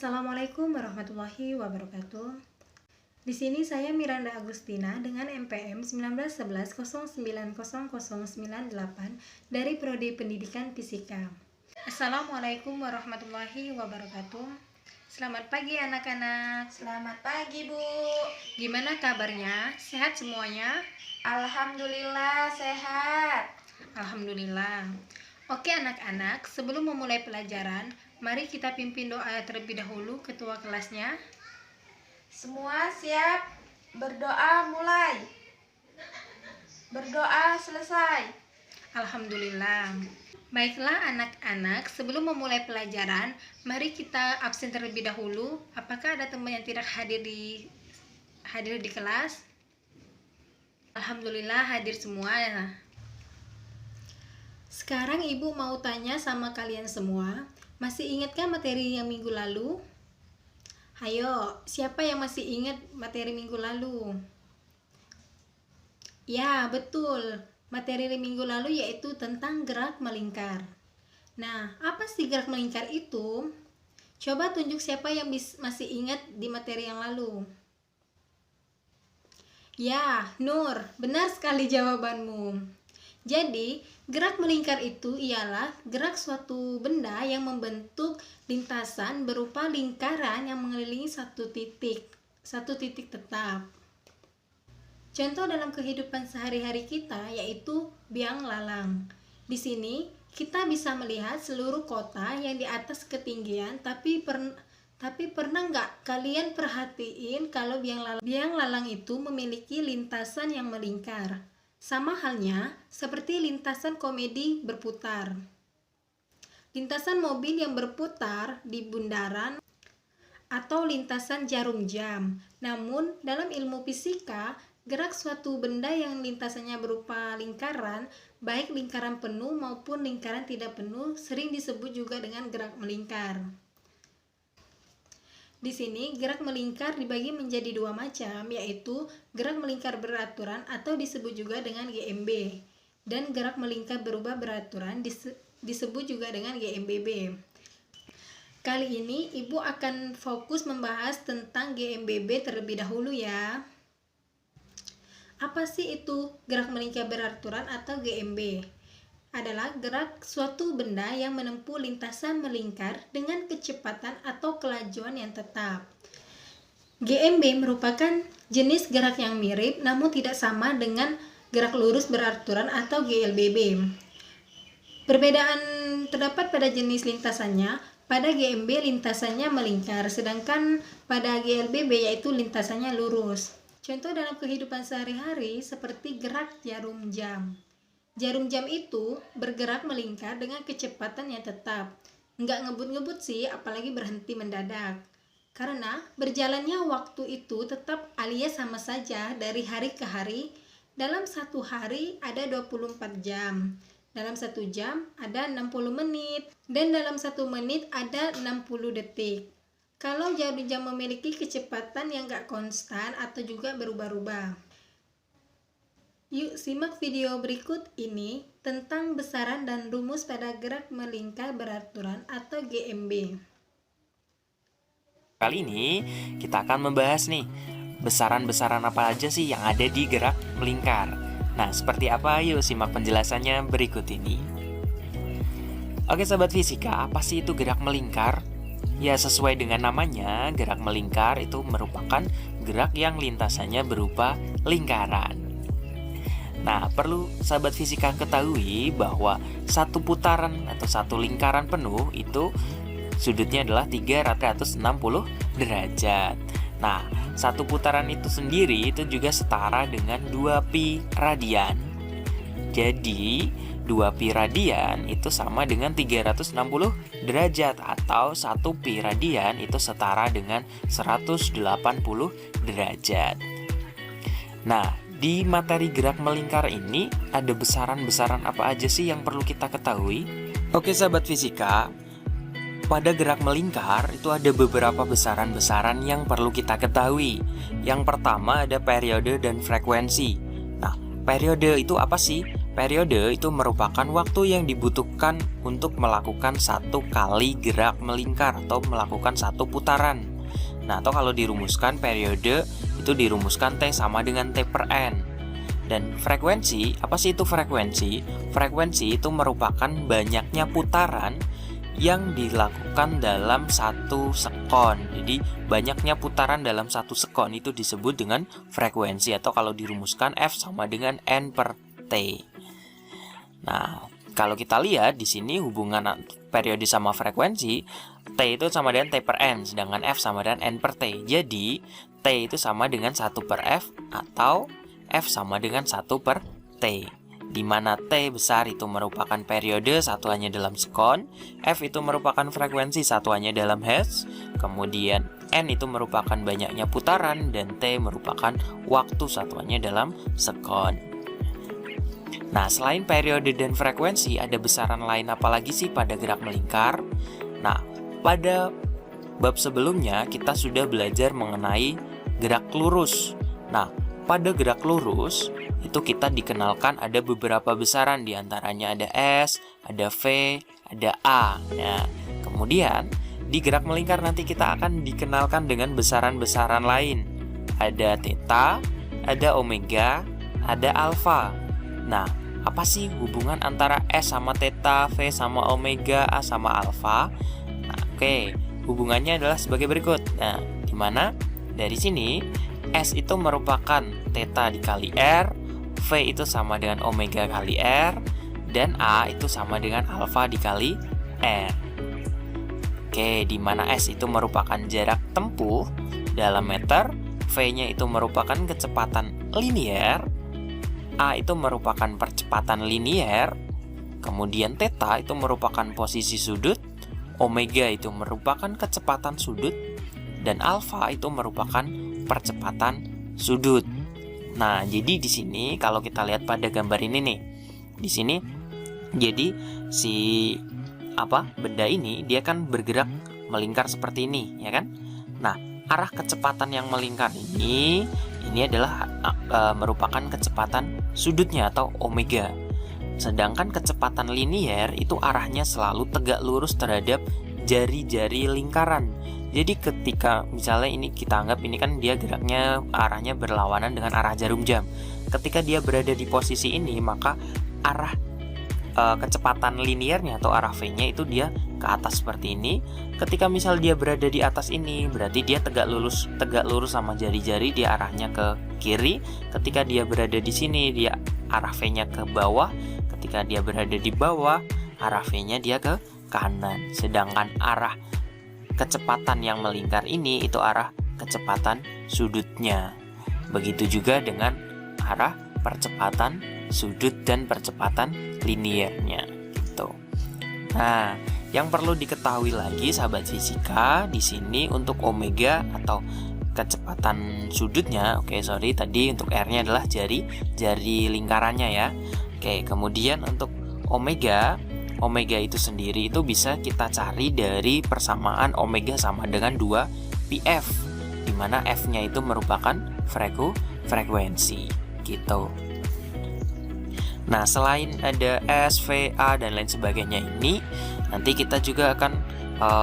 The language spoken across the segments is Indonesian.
Assalamualaikum warahmatullahi wabarakatuh. Di sini saya Miranda Agustina dengan NPM 1911090098 dari Prodi Pendidikan Fisika. Assalamualaikum warahmatullahi wabarakatuh. Selamat pagi anak-anak. Selamat pagi, Bu. Gimana kabarnya? Sehat semuanya? Alhamdulillah sehat. Alhamdulillah. Oke anak-anak, sebelum memulai pelajaran, mari kita pimpin doa terlebih dahulu ketua kelasnya. Semua siap? Berdoa mulai. Berdoa selesai. Alhamdulillah. Baiklah anak-anak, sebelum memulai pelajaran, mari kita absen terlebih dahulu. Apakah ada teman yang tidak hadir di kelas? Alhamdulillah hadir semua ya. Sekarang Ibu mau tanya sama kalian semua, masih ingatkah materi yang minggu lalu? Hayo, siapa yang masih ingat materi minggu lalu? Ya, betul. Materi minggu lalu yaitu tentang gerak melingkar. Nah, apa sih gerak melingkar itu? Coba tunjuk siapa yang masih ingat di materi yang lalu. Ya, Nur, benar sekali jawabanmu. Jadi, gerak melingkar itu ialah gerak suatu benda yang membentuk lintasan berupa lingkaran yang mengelilingi satu titik tetap. Contoh dalam kehidupan sehari-hari kita yaitu biang lalang. Di sini kita bisa melihat seluruh kota yang di atas ketinggian, tapi pernah nggak kalian perhatiin kalau biang lalang itu memiliki lintasan yang melingkar? Sama halnya seperti lintasan komedi berputar. Lintasan mobil yang berputar di bundaran atau lintasan jarum jam. Namun dalam ilmu fisika, gerak suatu benda yang lintasannya berupa lingkaran, baik lingkaran penuh maupun lingkaran tidak penuh, sering disebut juga dengan gerak melingkar. Di sini gerak melingkar dibagi menjadi dua macam, yaitu gerak melingkar beraturan atau disebut juga dengan GMB, dan gerak melingkar berubah beraturan disebut juga dengan GMBB. Kali ini Ibu akan fokus membahas tentang GMBB terlebih dahulu ya. Apa sih itu gerak melingkar beraturan atau GMB? Adalah gerak suatu benda yang menempuh lintasan melingkar dengan kecepatan atau kelajuan yang tetap. GMB merupakan jenis gerak yang mirip namun tidak sama dengan gerak lurus beraturan atau GLBB. Perbedaan terdapat pada jenis lintasannya. Pada GMB lintasannya melingkar, sedangkan pada GLBB yaitu lintasannya lurus. Contoh dalam kehidupan sehari-hari seperti gerak jarum jam. Jarum jam itu bergerak melingkar dengan kecepatan yang tetap. Nggak ngebut-ngebut sih, apalagi berhenti mendadak. Karena berjalannya waktu itu tetap alias sama saja dari hari ke hari. Dalam satu hari ada 24 jam. Dalam satu jam ada 60 menit. Dan dalam satu menit ada 60 detik. Kalau jarum jam memiliki kecepatan yang nggak konstan atau juga berubah-ubah. Yuk simak video berikut ini tentang besaran dan rumus pada gerak melingkar beraturan atau GMB. Kali ini kita akan membahas nih besaran-besaran apa aja sih yang ada di gerak melingkar. Nah, seperti apa? Yuk simak penjelasannya berikut ini. Oke sahabat fisika, apa sih itu gerak melingkar? Ya, sesuai dengan namanya, gerak melingkar itu merupakan gerak yang lintasannya berupa lingkaran. Nah, perlu sahabat fisika ketahui bahwa satu putaran atau satu lingkaran penuh itu sudutnya adalah 360 derajat. Nah, satu putaran itu sendiri itu juga setara dengan 2pi radian. Jadi, 2pi radian itu sama dengan 360 derajat atau 1pi radian itu setara dengan 180 derajat. Nah, di materi gerak melingkar ini ada besaran-besaran apa aja sih yang perlu kita ketahui? Oke sahabat fisika, pada gerak melingkar itu ada beberapa besaran-besaran yang perlu kita ketahui. Yang pertama ada periode dan frekuensi. Nah, periode itu apa sih? periode itu merupakan waktu yang dibutuhkan untuk melakukan satu kali gerak melingkar atau melakukan satu putaran. Nah, atau kalau dirumuskan periode itu dirumuskan T sama dengan T per N. Dan frekuensi, apa sih itu frekuensi? Frekuensi itu merupakan banyaknya putaran yang dilakukan dalam satu sekon. Jadi banyaknya putaran dalam satu sekon itu disebut dengan frekuensi, atau kalau dirumuskan F sama dengan N per T. Nah, kalau kita lihat di sini hubungan periode sama frekuensi, T itu sama dengan T per N, sedangkan F sama dengan N per T. Jadi T itu sama dengan 1 per F atau F sama dengan 1 per T, di mana T besar itu merupakan periode, satuannya dalam sekon, F itu merupakan frekuensi, satuannya dalam hertz, kemudian N itu merupakan banyaknya putaran, dan T merupakan waktu, satuannya dalam sekon. Nah, selain periode dan frekuensi, ada besaran lain apalagi sih pada gerak melingkar? Nah, pada bab sebelumnya kita sudah belajar mengenai gerak lurus. Nah, pada gerak lurus itu kita dikenalkan ada beberapa besaran, diantaranya ada S, ada V, ada A. Nah, kemudian di gerak melingkar nanti kita akan dikenalkan dengan besaran-besaran lain. Ada theta, ada omega, ada alfa. Nah, apa sih hubungan antara S sama theta, V sama omega, A sama alfa? Nah, oke, hubungannya adalah sebagai berikut. Nah, di mana dari sini S itu merupakan theta dikali R, V itu sama dengan omega kali R, dan A itu sama dengan alfa dikali R. Oke, di mana S itu merupakan jarak tempuh dalam meter, V-nya itu merupakan kecepatan linier, A itu merupakan percepatan linier, kemudian theta itu merupakan posisi sudut, omega itu merupakan kecepatan sudut, dan alfa itu merupakan percepatan sudut. Nah, jadi di sini kalau kita lihat pada gambar ini nih, di sini jadi si benda ini dia kan bergerak melingkar seperti ini, ya kan? Nah, arah kecepatan yang melingkar ini adalah merupakan kecepatan sudutnya atau omega. Sedangkan kecepatan linier itu arahnya selalu tegak lurus terhadap jari-jari lingkaran. Jadi ketika misalnya ini kita anggap ini kan dia geraknya arahnya berlawanan dengan arah jarum jam. Ketika dia berada di posisi ini, maka arah kecepatan liniernya atau arah V-nya itu dia ke atas seperti ini. Ketika misal dia berada di atas ini, berarti dia tegak lurus sama jari-jari, dia arahnya ke kiri. Ketika dia berada di sini, dia arah V-nya ke bawah. Ketika dia berada di bawah, arah V-nya dia ke kanan. Sedangkan arah kecepatan yang melingkar ini itu arah kecepatan sudutnya. Begitu juga dengan arah percepatan sudut dan percepatan liniernya gitu. Nah, yang perlu diketahui lagi sahabat fisika di sini untuk omega atau kecepatan sudutnya, tadi untuk R-nya adalah jari lingkarannya ya. Kemudian untuk omega itu sendiri itu bisa kita cari dari persamaan omega sama dengan 2 PF, di mana F-nya itu merupakan frekuensi gitu. Nah, selain ada S, V, A dan lain sebagainya ini, nanti kita juga akan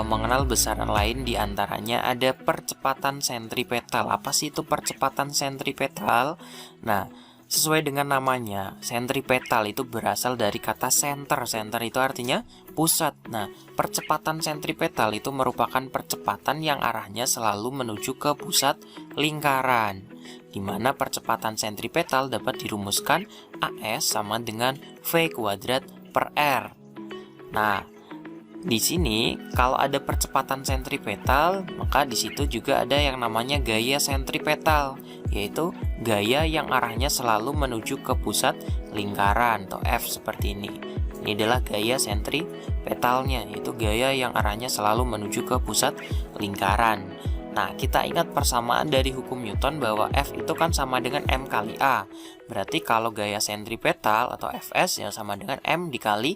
mengenal besaran lain, diantaranya ada percepatan sentripetal. Apa sih itu percepatan sentripetal? Nah, sesuai dengan namanya, sentripetal itu berasal dari kata center. Center itu artinya pusat. Nah, percepatan sentripetal itu merupakan percepatan yang arahnya selalu menuju ke pusat lingkaran, di mana percepatan sentripetal dapat dirumuskan AS sama dengan V kuadrat per R. Nah, di sini kalau ada percepatan sentripetal, maka di situ juga ada yang namanya gaya sentripetal, yaitu gaya yang arahnya selalu menuju ke pusat lingkaran atau F seperti ini. Ini adalah gaya sentripetalnya, yaitu gaya yang arahnya selalu menuju ke pusat lingkaran. Nah, kita ingat persamaan dari hukum Newton bahwa F itu kan sama dengan M kali A. Berarti kalau gaya sentripetal atau Fs yang sama dengan M dikali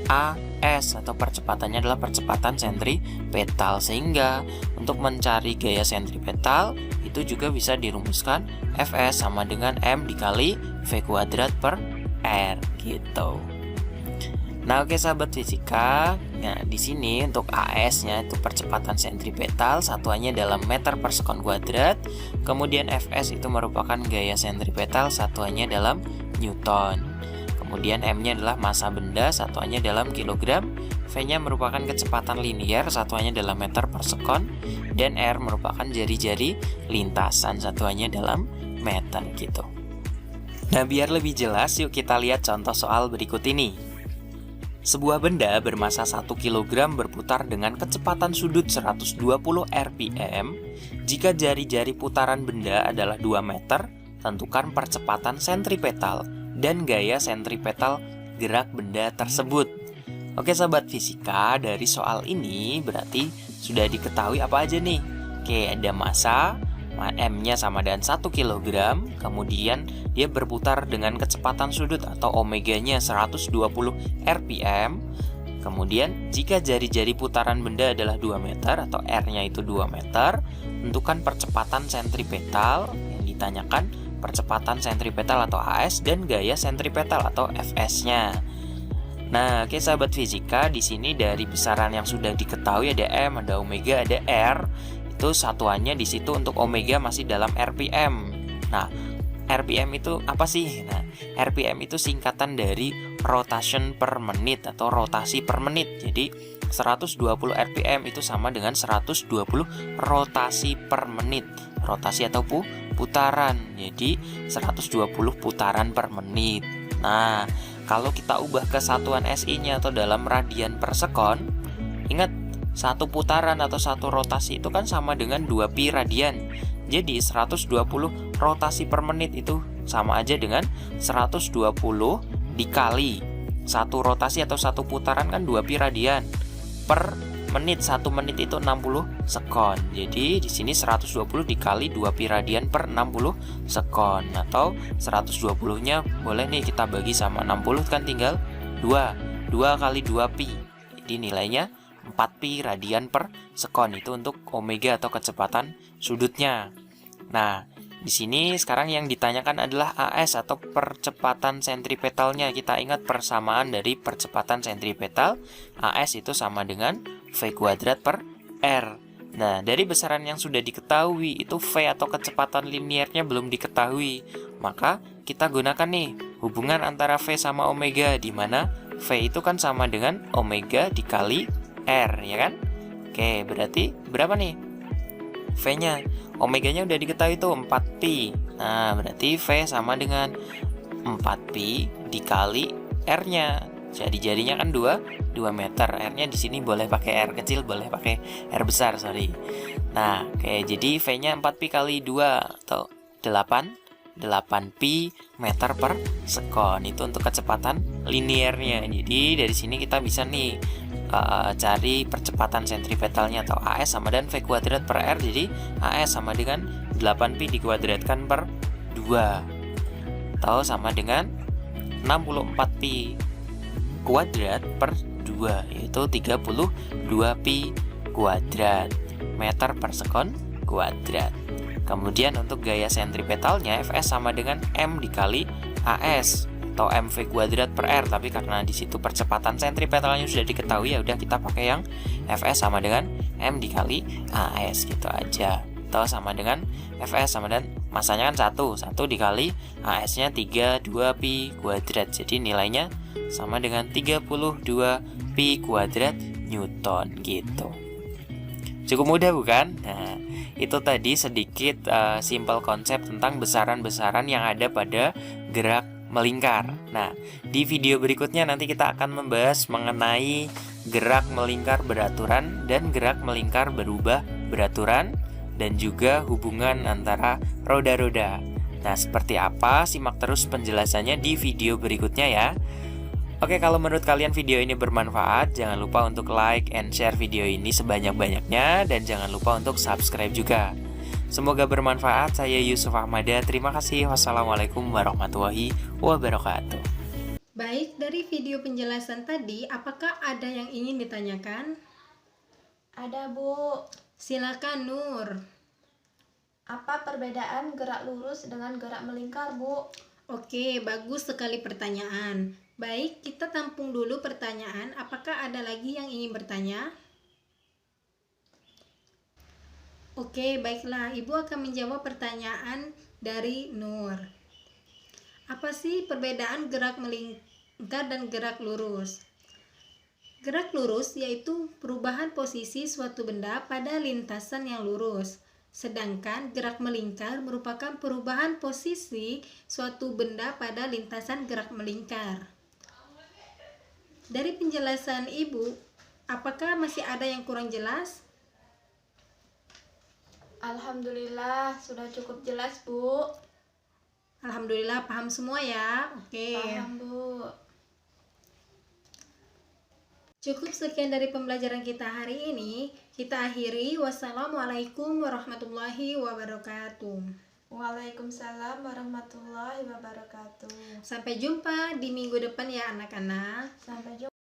AS, atau percepatannya adalah percepatan sentripetal. Sehingga untuk mencari gaya sentripetal itu juga bisa dirumuskan Fs sama dengan M dikali V kuadrat per R gitu. Nah, oke sahabat fisika. Nah, di sini untuk AS-nya itu percepatan sentripetal, satuannya dalam meter per sekon kuadrat. Kemudian Fs itu merupakan gaya sentripetal, satuannya dalam Newton. Kemudian M-nya adalah massa benda, satuannya dalam kilogram. V-nya merupakan kecepatan linier, satuannya dalam meter per sekon. Dan R merupakan jari-jari lintasan, satuannya dalam meter gitu. Nah, biar lebih jelas, yuk kita lihat contoh soal berikut ini. Sebuah benda bermasa 1 kg berputar dengan kecepatan sudut 120 rpm. Jika jari-jari putaran benda adalah 2 meter, tentukan percepatan sentripetal dan gaya sentripetal gerak benda tersebut. Oke sahabat fisika, dari soal ini berarti sudah diketahui apa aja nih? Oke, ada massa, M-nya sama dengan 1 kg, kemudian dia berputar dengan kecepatan sudut atau omeganya 120 rpm. Kemudian jika jari-jari putaran benda adalah 2 meter atau R-nya itu 2 meter, tentukan percepatan sentripetal yang ditanyakan, percepatan sentripetal atau AS dan gaya sentripetal atau Fs-nya. Nah, oke sahabat fisika, di sini dari besaran yang sudah diketahui ada M, ada omega, ada R. Itu satuannya di situ untuk omega masih dalam rpm. Nah, rpm itu apa sih? Nah, rpm itu singkatan dari rotation per menit atau rotasi per menit. Jadi 120 rpm itu sama dengan 120 rotasi per menit. Rotasi atau putaran. Jadi 120 putaran per menit. Nah, kalau kita ubah ke satuan SI-nya atau dalam radian per sekon, ingat satu putaran atau satu rotasi itu kan sama dengan 2pi radian. Jadi 120 rotasi per menit itu sama aja dengan 120 dikali satu rotasi atau satu putaran kan 2pi radian per menit. 1 menit itu 60 sekon. Jadi di sini 120 dikali 2pi radian per 60 sekon. Atau 120-nya boleh nih kita bagi sama 60 kan tinggal 2 kali 2pi. Jadi nilainya 4pi radian per sekon, itu untuk omega atau kecepatan sudutnya. Nah, di sini sekarang yang ditanyakan adalah AS atau percepatan sentripetalnya. Kita ingat persamaan dari percepatan sentripetal, AS itu sama dengan V kuadrat per R. Nah, dari besaran yang sudah diketahui, itu V atau kecepatan liniernya belum diketahui. Maka kita gunakan nih hubungan antara V sama omega, di mana V itu kan sama dengan omega dikali R, ya kan? Oke, berarti berapa nih V-nya? Omeganya udah diketahui tuh 4pi. Nah, berarti V sama dengan 4pi dikali R-nya. Jadi jadinya kan 2 meter. R-nya di sini boleh pakai R kecil, boleh pakai R besar, sorry. Nah, oke, jadi V-nya 4pi kali 2 atau 8pi meter per sekon. Itu untuk kecepatan liniernya. Jadi dari sini kita bisa nih cari percepatan sentripetalnya atau AS sama dengan V kuadrat per R. Jadi AS sama dengan 8pi dikuadratkan per 2 atau sama dengan 64pi kuadrat per 2, yaitu 32pi kuadrat meter per sekon kuadrat. Kemudian untuk gaya sentripetalnya Fs sama dengan M dikali AS atau mv kuadrat per R, tapi karena di situ percepatan sentripetalnya sudah diketahui, ya udah kita pakai yang Fs sama dengan M dikali AS gitu aja. Atau sama dengan Fs sama dengan masanya kan 1 dikali AS-nya 32pi kuadrat. Jadi nilainya sama dengan 32pi kuadrat Newton gitu. Cukup mudah bukan? Nah, itu tadi sedikit simple konsep tentang besaran-besaran yang ada pada gerak melingkar. Nah, di video berikutnya nanti kita akan membahas mengenai gerak melingkar beraturan dan gerak melingkar berubah beraturan, dan juga hubungan antara roda-roda. Nah, seperti apa? Simak terus penjelasannya di video berikutnya ya. Oke, kalau menurut kalian video ini bermanfaat, jangan lupa untuk like and share video ini sebanyak-banyaknya, dan jangan lupa untuk subscribe juga. Semoga bermanfaat. Saya Yusuf Ahmada. Terima kasih. Wassalamualaikum warahmatullahi wabarakatuh. Baik, dari video penjelasan tadi, apakah ada yang ingin ditanyakan? Ada, Bu. Silakan Nur. Apa perbedaan gerak lurus dengan gerak melingkar, Bu? Oke, bagus sekali pertanyaan. Baik, kita tampung dulu pertanyaan. Apakah ada lagi yang ingin bertanya? Oke, baiklah. Ibu akan menjawab pertanyaan dari Nur. Apa sih perbedaan gerak melingkar dan gerak lurus? Gerak lurus yaitu perubahan posisi suatu benda pada lintasan yang lurus. Sedangkan gerak melingkar merupakan perubahan posisi suatu benda pada lintasan gerak melingkar. Dari penjelasan Ibu, apakah masih ada yang kurang jelas? Alhamdulillah, sudah cukup jelas, Bu. Alhamdulillah paham semua ya. Oke. Paham, Bu. Cukup sekian dari pembelajaran kita hari ini. Kita akhiri. Wassalamualaikum warahmatullahi wabarakatuh. Waalaikumsalam warahmatullahi wabarakatuh. Sampai jumpa di minggu depan ya anak-anak. Sampai jumpa.